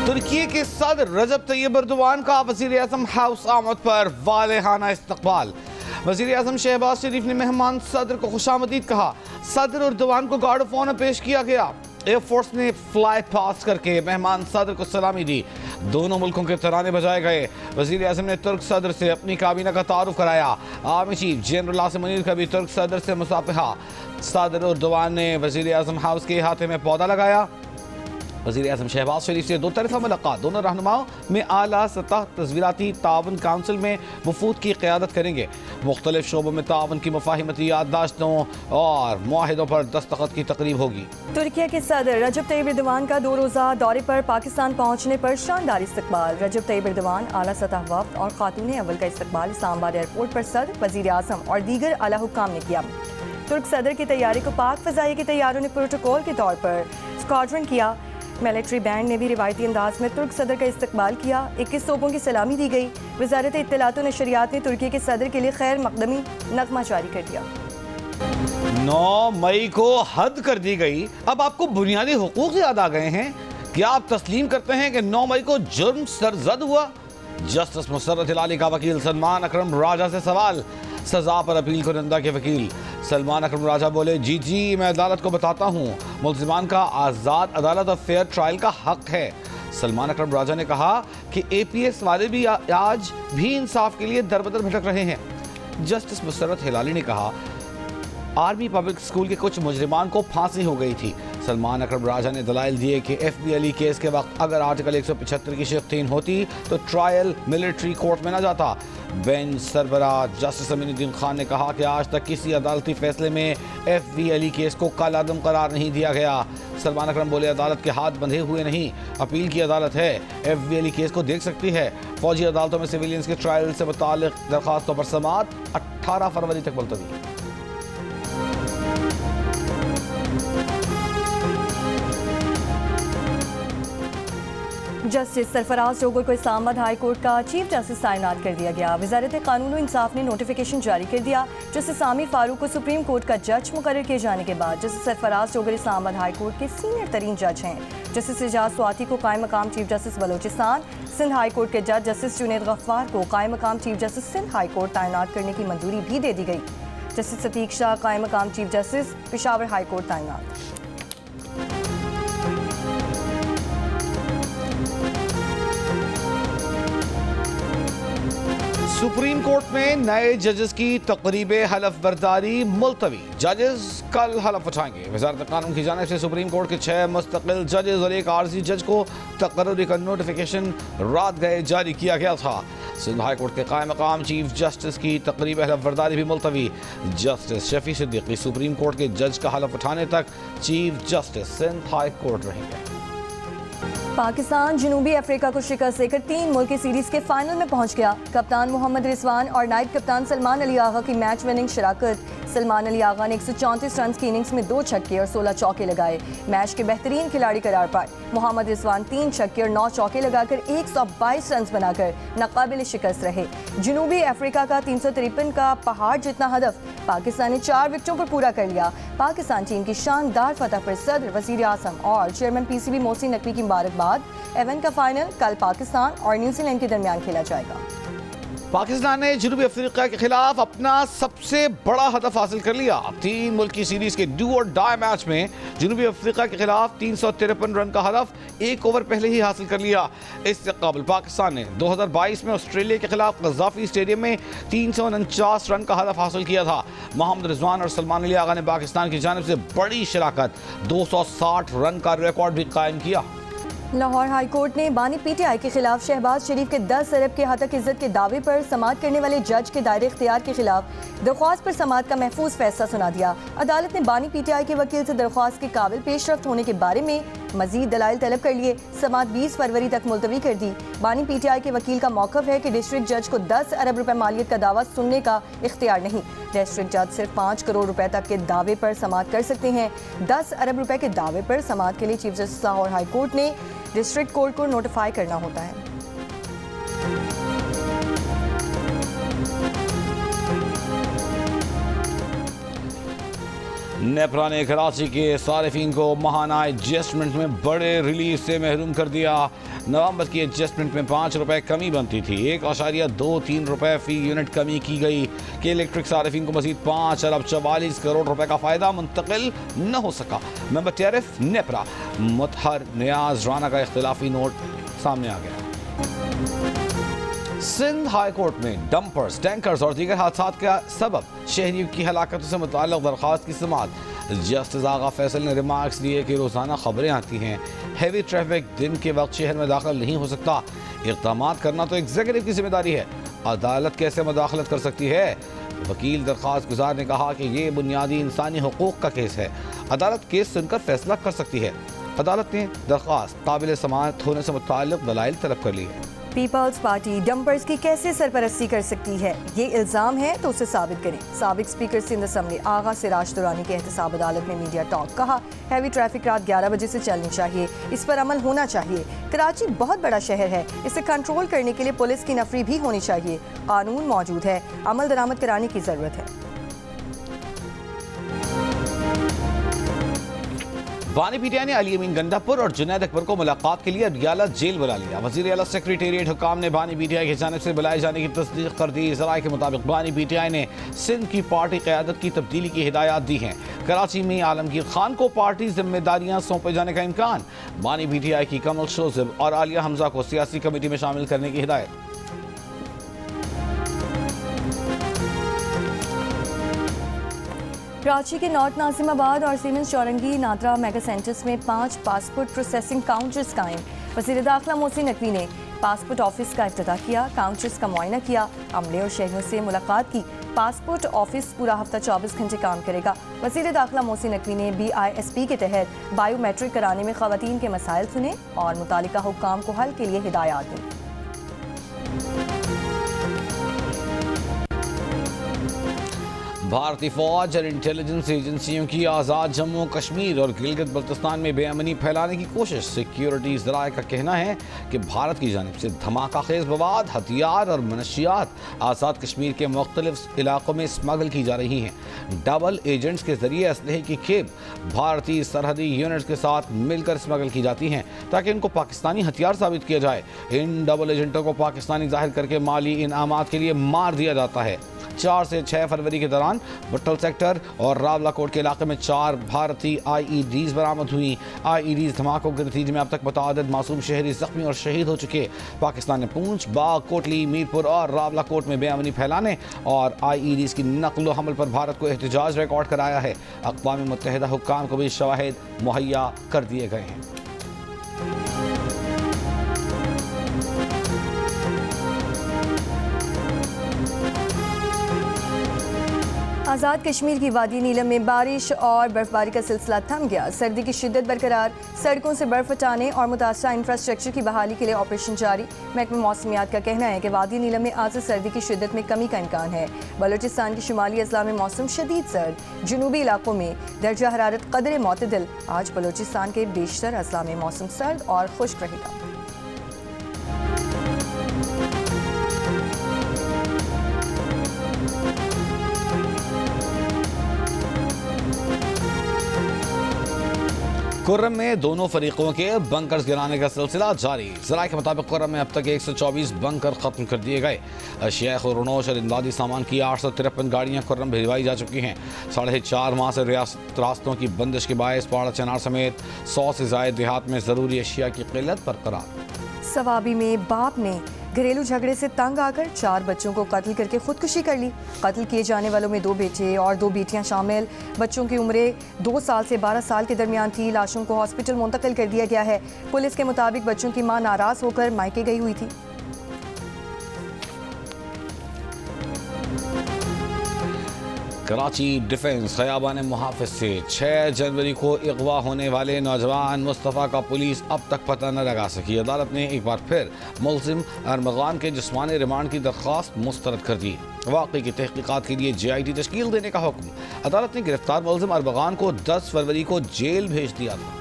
तुर्की के सदर रजब Tayyip Erdogan का वज़ीर आज़म हाउस आमद पर वालेहाना इस्तकबाल। वज़ीर आज़म शहबाज शरीफ ने मेहमान सदर को खुशामदीद कहा। सदर एर्दोगान को गार्ड ऑफ ऑनर पेश किया गया। एयरफोर्स ने फ्लाई पास करके मेहमान सदर को सलामी दी। दोनों मुल्कों के तराने बजाए गए। वज़ीर आज़म ने तुर्क सदर से अपनी काबीना का तारुफ कराया। Army chief general Asim Munir का भी तुर्क सदर से मुसाफहा। सदर एर्दोगान ने वज़ीर आज़म हाउस के अहाते में पौधा लगाया। वज़ीर आज़म शहबाज शरीफ से दो तरफ़ा मुलाकात। दोनों रहनुमाओं में आला सतह तस्वीराती ताउन काउंसिल में वफूद की क़यादत करेंगे। मुख्तलिफ शोबों में ताउन की मुफ़ाहिमती याददाश्तों और मुआहिदों पर दस्तखत की तकरीब होगी। तुर्की के सदर रजब तैयब एर्दोगान का 2 रोज़ा दौरे पर पाकिस्तान पहुँचने पर शानदार इस्तकबाल। रजब तैयब एर्दोगान आला सतह वफ़द और खातून अव्वल का इस्तकबाल इस्लामाबाद एयरपोर्ट पर सदर, वज़ीर आज़म और दीगर आला हुक्काम ने किया। तुर्क सदर की तैयारी को पाक फ़ज़ाइया के तैयारों ने प्रोटोकॉल के तौर पर स्क्वाड्रन किया। मिलिट्री बैंड ने भी रिवायती अंदाज में तुर्क सदर का इस्तकबाल किया। 21 तोपों की सलामी दी गई। वज़ारत इत्तलात व नशरियात ने तुर्की के सदर के लिए खैर मकदमी नगमा जारी कर दिया। 9 मई को हद कर दी गई। अब आपको बुनियादी हुकूक याद आ गए हैं। क्या आप तस्लीम करते हैं कि 9 मई को जुर्म सरजद हुआ? जस्टिस मुसर्रत हिलाली का वकील सलमान अकरम राजा से सवाल। सजा पर अपील कुरिंदा के वकील सलमान अकरम राजा बोले, जी मैं अदालत को बताता हूँ, मुल्ज़िमान का आज़ाद अदालत और फेयर ट्रायल का हक है। सलमान अकरम राजा ने कहा कि APS वाले भी आज भी इंसाफ के लिए दरबदर भटक रहे हैं। जस्टिस मुसर्रत हिलाली ने कहा, आर्मी पब्लिक स्कूल के कुछ मुजरिमान को फांसी हो गई थी। सलमान अकरम राजा ने दलाइल दिए कि FB अली केस के वक्त अगर आर्टिकल 175 की शिफ्तीन होती तो ट्रायल मिलिट्री कोर्ट में न जाता। बेंच सरबरा जस्टिस अमीनुद्दीन खान ने कहा कि आज तक किसी अदालती फैसले में FB अली केस को कल अदम करार नहीं दिया गया। सलमान अकरम बोले, अदालत के हाथ बंधे हुए नहीं, अपील की अदालत है, FB अली केस को देख सकती है। फौजी अदालतों में सिविलियंस के ट्रायल से मुताल्लिक दरखास्तों पर समाअत 18 फरवरी तक मुलतवी। जस्टिस सरफराज जोगर को इस्लामाबाद हाई कोर्ट का चीफ जस्टिस तैनात कर दिया गया। वज़ारत कानून व इंसाफ ने नोटिफिकेशन जारी कर दिया। जस्टिस सामी फारूक को सुप्रीम कोर्ट का जज मुकर्रर किए जाने के बाद justice Sarfaraz Dogar Islamabad high court के सीनियर तरीन जज हैं। जस्टिस एजाज स्वाति को कायम मकाम chief justice Balochistan. Sindh high court के जज जस्टिस जुनैद गफ्फार को कायम मकाम chief justice Sindh high court तैनात करने की मंजूरी भी दे दी गई। जस्टिस सतीक शाह कायम मकाम chief justice Peshawar high court तैनात। सुप्रीम कोर्ट में नए जजेस की तकरीब हलफ बर्दारी मुलतवी। जजेस कल हलफ उठाएंगे। वज़ारत कानून की जानिब से सुप्रीम कोर्ट के 6 मुस्तकिल जजेस और एक आर्जी जज को तकर्री का नोटिफिकेशन रात गए जारी किया गया था। सिंध हाई कोर्ट के कायम मकाम चीफ जस्टिस की तकरीब हलफ बर्दारी भी मुलतवी। Justice Shafi Siddiqui supreme court के जज का हलफ उठाने तक chief justice Sindh high court रहेंगे। पाकिस्तान जनूबी अफ्रीका को शिकस्त देकर 3 मुल्की सीरीज के फाइनल में पहुंच गया। कप्तान मोहम्मद रिजवान और नायब कप्तान सलमान अली आगा की मैच विनिंग शराकत। सलमान अली आगा ने 134 रन की इनिंग्स में 2 छक्के और 16 चौके लगाए। मैच के बेहतरीन खिलाड़ी करार पाए। मोहम्मद रिजवान 3 छक्के और 9 चौके लगाकर 122 रन बनाकर नाकाबिल शिकस्त रहे। जनूबी अफ्रीका का 353 का पहाड़ जितना हदफ पाकिस्तान ने 4 विकेटों पर पूरा कर लिया। पाकिस्तान टीम की शानदार फतह पर सदर, वज़ीर आज़म और चेयरमैन PCB मोहसिन नकवी की मुबारकबाद। इवेंट का फाइनल कल पाकिस्तान और न्यूजीलैंड के दरमियान खेला जाएगा। पाकिस्तान ने जनूबी अफ्रीका के खिलाफ अपना सबसे बड़ा हदफ हासिल कर लिया। 3 मुल्की सीरीज के डू और डाई मैच में जनूबी अफ्रीका के खिलाफ 353 रन का हदफ 1 ओवर पहले ही हासिल कर लिया। इससे कबल पाकिस्तान ने 2022 में ऑस्ट्रेलिया के खिलाफ गज़ाफी स्टेडियम में 349 रन का हदफ हासिल किया था। मोहम्मद रिजवान और सलमान अली आगा ने पाकिस्तान की जानिब से बड़ी शराकत 260 रन का रिकॉर्ड भी कायम किया। लाहौर हाई कोर्ट ने बानी PTI के खिलाफ शहबाज शरीफ के 10 अरब के हतक इज्जत के दावे पर समाअत करने वाले जज के दायरे इख्तियार के खिलाफ दरख्वास्त पर समाअत का महफूज फैसला सुना दिया। अदालत ने बानी PTI के वकील से दरख्वास्त के काबिल पेशरफ्त होने के बारे में मजीद दलाइल तलब कर लिए। समाअत 20 फरवरी तक मुलतवी कर दी। बानी PTI के वकील का मौक़िफ़ है कि डिस्ट्रिक्ट जज को 10 अरब रुपए मालियत का दावा सुनने का इख्तियार नहीं। डिस्ट्रिक्ट जज सिर्फ 5 करोड़ रुपए तक के दावे पर समाअत कर सकते हैं। 10 अरब रुपए के दावे पर समाअत के लिए chief justice Lahore high court ने डिस्ट्रिक्ट कोर्ट को नोटिफाई करना होता है। नेपरा ने कराची के सारिफीन को माहाना एडजस्टमेंट में बड़े रिलीफ से महरूम कर दिया। नवंबर की एडजस्टमेंट में 5 रुपए कमी बनती थी, 1.23 रुपए फी यूनिट कमी की गई कि इलेक्ट्रिक सारिफीन को मजीद 5 अरब 44 करोड़ रुपए का फायदा मुंतकिल न हो सका। मेंबर टैरिफ नेपरा मुतहर नियाज राना का इख्तिलाफी नोट सामने आ गया। सिंध हाई कोर्ट में डंपर्स, टैंकर्स और दीगर हादसा का सबब शहरियों की हलाकतों से मुताल्लिक़ दरख्वास्त की समाअत। जस्टिस आगा फैसल ने रिमार्क्स दिए कि रोज़ाना खबरें आती हैं हैवी ट्रैफिक दिन के वक्त शहर में दाखिल नहीं हो सकता, इक़दाम करना तो एग्जीक्यूटिव की जिम्मेदारी है, अदालत कैसे मुदाखलत कर सकती है। वकील दरख्वास्त गुजार ने कहा कि ये बुनियादी इंसानी हुकूक का केस है, अदालत केस सुनकर फैसला कर सकती है। अदालत ने दरख्वास्त काबिल समाअत होने से मुताल्लिक़ दलाइल तलब कर ली है। पीपल्स पार्टी डंपर्स की कैसे सरपरस्ती कर सकती है, ये इल्ज़ाम है तो उसे साबित करें। साबिक स्पीकर सिंध असम्बली आगा सिराज दुरानी के एहतसाब अदालत में मीडिया टॉक। कहा हैवी ट्रैफिक रात 11 बजे से चलनी चाहिए, इस पर अमल होना चाहिए। कराची बहुत बड़ा शहर है, इसे कंट्रोल करने के लिए पुलिस की नफरी भी होनी चाहिए। कानून मौजूद है, अमल दरामद कराने की जरूरत है। बानी पीटीआई ने अली अमीन गंडापुर और जुनैद अकबर को मुलाकात के लिए अडियाला जेल बुला लिया। वज़ीर आला सेक्रेटेरिएट हुकाम ने बानी पीटीआई की जानिब से बुलाए जाने की तस्दीक कर दी। ज़राए के मुताबिक बानी पीटीआई ने सिंध की पार्टी क़यादत की तब्दीली की हिदायत दी हैं। कराची में आलमगीर खान को पार्टी जिम्मेदारियां सौंपे जाने का इम्कान। बानी पीटीआई की कमल शोज़िब और आलिया हमजा को सियासी कमेटी में शामिल करने की हिदायत। कराची के नॉर्थ नाजिमाबाद और सीमेंस चौरंगी नादरा मेगा सेंटर्स में 5 पासपोर्ट प्रोसेसिंग काउंटर्स कायम। वज़ीर दाखिला मोहसिन नकवी ने पासपोर्ट ऑफिस का इफ्तिताह किया, काउंटर्स का मुआयना किया, अमले और शहरियों से मुलाकात की। पासपोर्ट ऑफिस पूरा हफ्ता 24 घंटे काम करेगा। वज़ीर दाखिला मोहसिन नकवी ने BISP के तहत बायोमेट्रिक कराने में ख़वातीन के मसाइल सुने और मुतालिका हुक्काम को हल के लिए हिदायत दी। भारतीय फौज और इंटेलिजेंस एजेंसियों की आज़ाद जम्मू कश्मीर और गिलगित बल्तिस्तान में बेअमनी फैलाने की कोशिश। सिक्योरिटी ज़राए का कहना है कि भारत की जानिब से धमाका खेज मवाद, हथियार और मनशियात आज़ाद कश्मीर के मुख्तलिफ इलाकों में स्मगल की जा रही हैं। डबल एजेंट्स के जरिए असलहे की खेप भारतीय सरहदी यूनिट्स के साथ मिलकर स्मगल की जाती हैं ताकि इनको पाकिस्तानी हथियार साबित किया जाए। इन डबल एजेंटों को पाकिस्तानी जाहिर करके माली इनामात के लिए मार दिया जाता है। 4 से 6 फरवरी के दौरान बट्टल सेक्टर और रावलाकोट के इलाके में 4 भारतीय IEDs बरामद हुई। IEDs धमाकों के नतीजे में अब तक मुतअद्दिद मासूम शहरी जख्मी और शहीद हो चुके। पाकिस्तान ने पूंछ, बाग, कोटली, मीरपुर और रावलाकोट में बेअमनी फैलाने और IEDs की नकलो हमल पर भारत को एहतजाज रिकॉर्ड कराया है। अक़वाम मुत्तहिदा हुक्काम को भी शवाहिद मुहैया कर दिए गए हैं। आज़ाद कश्मीर की वादी नीलम में बारिश और बर्फबारी का सिलसिला थम गया। सर्दी की शिद्दत बरकरार, सड़कों से बर्फ हटाने और मुतासरा इंफ्रास्ट्रक्चर की बहाली के लिए ऑपरेशन जारी। महकमा मौसमियात का कहना है कि वादी नीलम में आज से सर्दी की शिद्दत में कमी का इम्कान है। बलूचिस्तान के शुमाली अजला में मौसम शदीद सर्द, जनूबी इलाकों में दर्जा हरारत कदरे मोतदिल। आज बलूचिस्तान के बेशतर अजला में मौसम सर्द और खुश्क रहेगा। कुर्रम में दोनों फरीकों के बंकर्स गिराने का सिलसिला जारी। ज़राए के मुताबिक कुर्रम में अब तक 124 बंकर ख़त्म कर दिए गए। शेख और रनोश और इमदादी सामान की 853 गाड़ियाँ कुर्रम भिजवाई जा चुकी हैं। 4.5 माह से रास्तों की बंदिश के बायस पाड़ा चनार समेत 100 से ज़ायद देहात में ज़रूरी अशिया की किल्लत बरकरार। सवाबी में बाप ने घरेलू झगड़े से तंग आकर 4 बच्चों को कत्ल करके खुदकुशी कर ली। कत्ल किए जाने वालों में 2 बेटे और 2 बेटियां शामिल। बच्चों की उम्रें 2 साल से 12 साल के दरमियान थी। लाशों को हॉस्पिटल मुंतकिल कर दिया गया है। पुलिस के मुताबिक बच्चों की मां नाराज होकर मायके गई हुई थी। कराची डिफेंस खयाबान मुहाफिज से 6 जनवरी को अगवा होने वाले नौजवान मुस्तफ़ा का पुलिस अब तक पता न लगा सकी। अदालत ने एक बार फिर मुलजिम अरमगान के जिस्मानी रिमांड की दरख्वास्त मुस्तरद कर दी। वाक़ई की तहकीकात के लिए JIT तश्कील देने का हुक्म। अदालत ने गिरफ्तार मुलजिम अरमगान को 10 फरवरी को जेल भेज दिया था।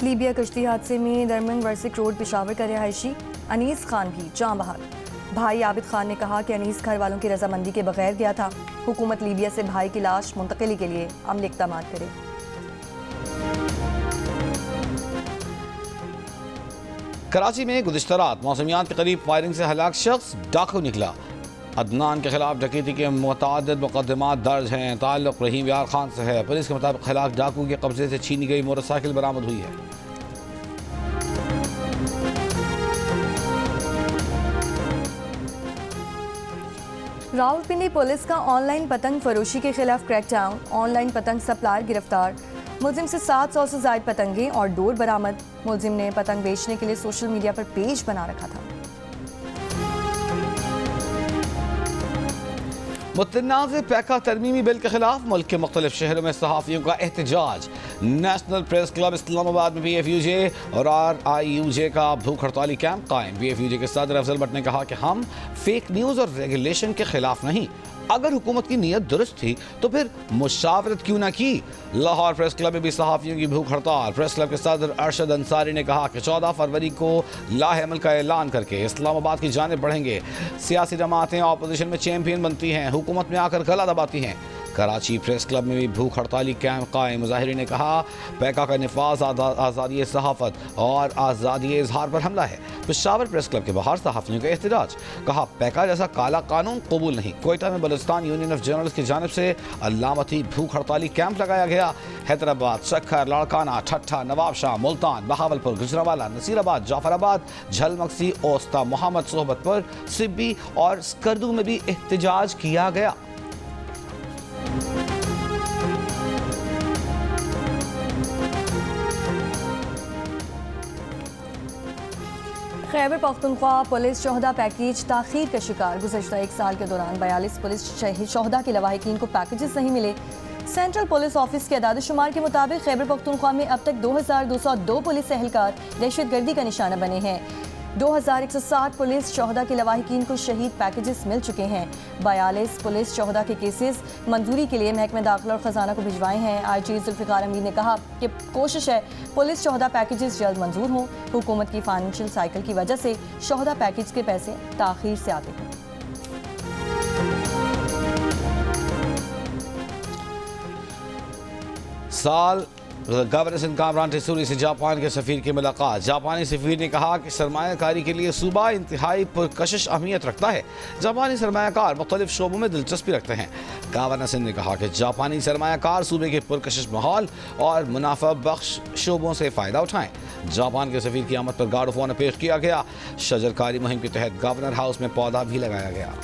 लीबिया कश्ती हादसे में दरमंग वर्सिक रोड पेशावर का रिहायशी अनीस खान भी जाँ बहक। भाई आबिद खान ने कहा कि अनीस घर वालों की रजामंदी के बगैर गया था। हुकूमत लीबिया से भाई की लाश मुंतकिली के लिए अमली इक़दाम करे। कराची में गुज़िश्ता रात मौसमियात के करीब फायरिंग से हलाक शख्स डाकू निकला। अदनान के खिलाफ डकैती के मुतअद्दिद मुकदमात दर्ज हैं। ताल्लुक रहीम यार खान से है। पुलिस के मुताबिक खिलाफ डाकू के कब्जे से छीनी गई मोटरसाइकिल बरामद हुई है। रावलपिंडी पुलिस का ऑनलाइन पतंग फरोशी के खिलाफ क्रैकडाउन। ऑनलाइन पतंग सप्लायर गिरफ्तार। मुलजिम से 700 से ज़ायद पतंगे और डोर बरामद। मुलजिम ने पतंग बेचने के लिए सोशल मीडिया पर पेज बना रखा था। मुतनाज़ पैका तरमीमी बिल के खिलाफ मुल्क के मुख्तलिफ शहरों में सहाफ़ियों का एहतजाज। नेशनल प्रेस क्लब इस्लामाबाद में PFUJ और RIUJ का भूख हड़ताली कैंप कायम। PFUJ के सदर अफजल भट्ट ने कहा कि हम फेक न्यूज़ और रेगुलेशन के खिलाफ नहीं, अगर हुकूमत की नीयत दुरुस्त थी तो फिर मुशावरत क्यों ना की। लाहौर प्रेस क्लब में भी सहाफ़ियों की भूख हड़ताल। प्रेस क्लब के सदर अरशद अंसारी ने कहा कि 14 फरवरी को लाहेमल का ऐलान करके इस्लामाबाद की जानिब बढ़ेंगे। सियासी जमातें अपोजिशन में चैंपियन बनती हैं, हुकूमत में आकर गला दबाती हैं। कराची प्रेस क्लब में भी भूख हड़ताली कैंप कायम। मुजाहिरीन ने कहा पैका का निफाज आज़ादी सहाफ़त और आज़ादी इजहार पर हमला है। पेशावर प्रेस क्लब के बाहर सहाफ़ियों का एहतजाज। कहा पैका जैसा काला कानून कबूल नहीं। कोयटा में बलुचिस्तान यूनियन ऑफ जर्नलिस्ट की जानिब से अलामती भूख हड़ताली कैंप लगाया गया। हैदराबाद, सक्खर, लाड़काना, ठट्ठा, नवाबशाह, मुल्तान, बहावलपुर, गुजरावाला, नसीराबाद, जाफराबाद, झलमक्सी, ओस्ता, मोहम्मद सोहबतपुर, सिब्बी और स्कर्दू में भी एहतजाज किया गया। खैबर पख्तूनख्वा पुलिस शोहदा पैकेज ताखीर का शिकार। गुज़श्ता एक साल के दौरान 42 पुलिस शोहदा के लवाहिकीन को पैकेजेस नहीं मिले। सेंट्रल पुलिस ऑफिस के अदाद-ओ-शुमार के मुताबिक खैबर पख्तूनख्वा में अब तक 2202 पुलिस एहलकार दहशतगर्दी का निशाना बने हैं। 2160 पुलिस शोहदा के लवाहिकीन को शहीद पैकेजेस मिल चुके हैं। 42 पुलिस शोहदा के केसेस मंजूरी के लिए महकमे दाखिला और ख़जाना को भिजवाए हैं। IG जुल्फ़िकार अमीर ने कहा कि कोशिश है पुलिस शोहदा पैकेजेस जल्द मंजूर हों। हुकूमत की फाइनेंशियल साइकिल की वजह से शोहदा पैकेज के पैसे ताख़ीर से आते हैं। साल गवर्नर सिंध कामरान टेसूरी से जापान के सफ़ीर की मुलाकात। जापानी सफ़ीर ने कहा कि सरमायाकारी के लिए सूबा इंतहाई पुरकशिश अहमियत रखता है। जापानी सरमायाकार मुख्तलिफ शोबों में दिलचस्पी रखते हैं। गवर्नर सिंध ने कहा कि जापानी सरमायाकार सूबे के पुरकशिश माहौल और मुनाफा बख्श शोबों से फ़ायदा उठाएं। जापान के सफ़ीर की आमद पर गार्ड ऑफ ऑनर पेश किया गया। शजरकारी मुहिम के तहत गवर्नर हाउस में पौधा भी लगाया गया।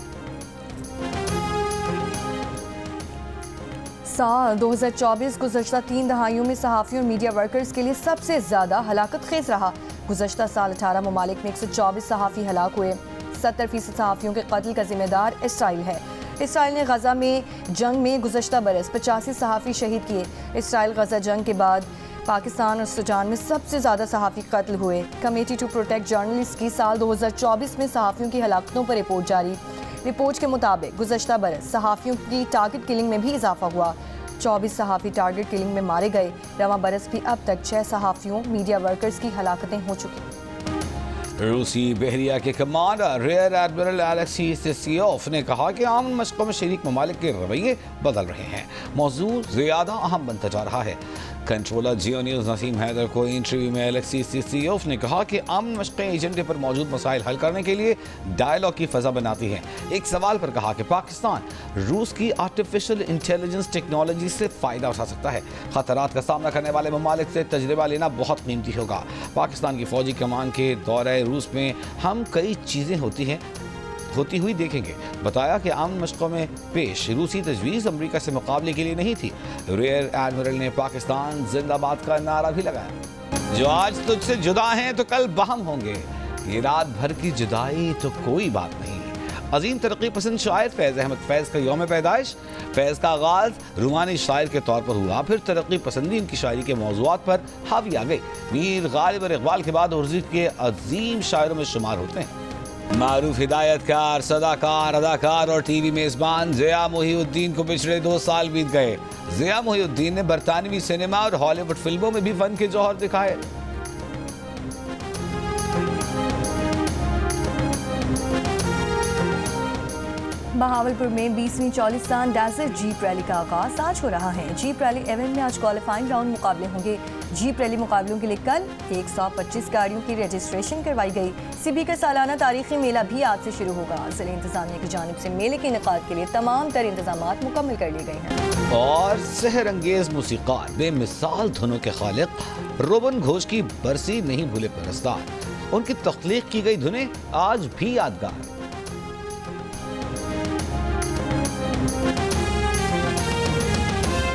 साल 2024 गुज़श्ता 3 दहाइयों में सहाफ़ी और मीडिया वर्कर्स के लिए सबसे ज़्यादा हलाकत खेज़ रहा। गुज़श्ता साल 18 ममालिक में 124 सहाफ़ी हलाक हुए। 70% सहाफ़ियों के कत्ल का जिम्मेदार इसराइल है। इसराइल ने गज़ा में जंग में गुज़श्ता बरस 85 सहाफ़ी शहीद किए। इसराइल गज़ा जंग के बाद पाकिस्तान और सूडान में सबसे ज़्यादा सहाफ़ी कत्ल हुए। कमेटी टू प्रोटेक्ट जर्नलिस्ट की साल 2024 में सहाफ़ियों की हलाकतों पर रिपोर्ट जारी। रिपोर्ट के मुताबिक गुज़श्ता बरस सहाफ़ियों की टारगेट किलिंग में भी इजाफा हुआ। 24 सहाफ़ी टारगेट किलिंग में मारे गए। रवां बरस भी अब तक 6 सहाफ़ियों मीडिया वर्कर्स की हलाकतें हो चुकी। रूसी बहरिया के कमांडर रियर एडमिरल अलेक्सी सिसियोफ ने कहा कि आम मशक़ों में शरीक ममालिक के रवैये बदल रहे हैं। मौजूद ज़्यादा अहम बनता जा रहा है। कंट्रोलर जियो न्यूज़ नसीम हैदर को इंटरव्यू में अलेक्सी सिसियोफ ने कहा कि आम मशक़ें एजेंडे पर मौजूद मसाइल हल करने के लिए डायलॉग की फ़ज़ा बनाती हैं। एक सवाल पर कहा कि पाकिस्तान रूस की आर्टिफिशियल इंटेलिजेंस टेक्नोलॉजी से फ़ायदा उठा सकता है। ख़तरात का सामना करने वाले ममालिक से तजर्बा लेना बहुत कीमती होगा। पाकिस्तान की फ़ौजी कमान के दौरे रूस में हम कई चीज़ें होती हुई देखेंगे। बताया कि आम मशक़ों में पेश रूसी तजवीज़ अमरीका से मुकाबले के लिए नहीं थी। रियर एडमिरल ने पाकिस्तान जिंदाबाद का नारा भी लगाया। जो आज तुझसे जुदा हैं तो कल बहम होंगे, ये रात भर की जुदाई तो कोई बात नहीं। अजीम तरक्की पसंद शायर फैज़ अहमद फैज़ का यौम पैदाइश। फैज़ का आगाज़ रूमानी शायर के तौर पर हुआ, फिर तरक्की पसंदी इनकी शायरी के मौज़ूआत पर हावी आ गई। मीर गालिब और इकबाल के बाद उर्दू के अजीम शायरों में शुमार होते हैं। मारूफ हिदायतकार, सदाकार, अदाकार और टीवी मेज़बान ज़िया मोहिउद्दीन को पिछले 2 साल बीत गए। ज़िया मोहिउद्दीन ने बरतानवी सिनेमा और हॉलीवुड फिल्मों में भी फन के जौहर दिखाए। बहावलपुर में 20वीं चौलिस्तान डेजर्ट जीप रैली का आगाज आज हो रहा है। जीप रैली इवेंट में आज क्वालिफाइंग राउंड मुकाबले होंगे। जीप रैली मुकाबलों के लिए कल 125 गाड़ियों की रजिस्ट्रेशन करवाई गई। सिबी का सालाना तारीखी मेला भी आज से शुरू होगा। जिले इंतजामिया की जानिब से मेले के इनेकाद के लिए तमाम तर इंतजाम मुकम्मल कर लिए गए हैं। और सहर अंगेज मूसीकार बेमिसाल धुनों के खालिक रोबन घोष की बरसी नहीं भूले परस्तार। उनकी तख्लीक की गई धुनें आज भी यादगार।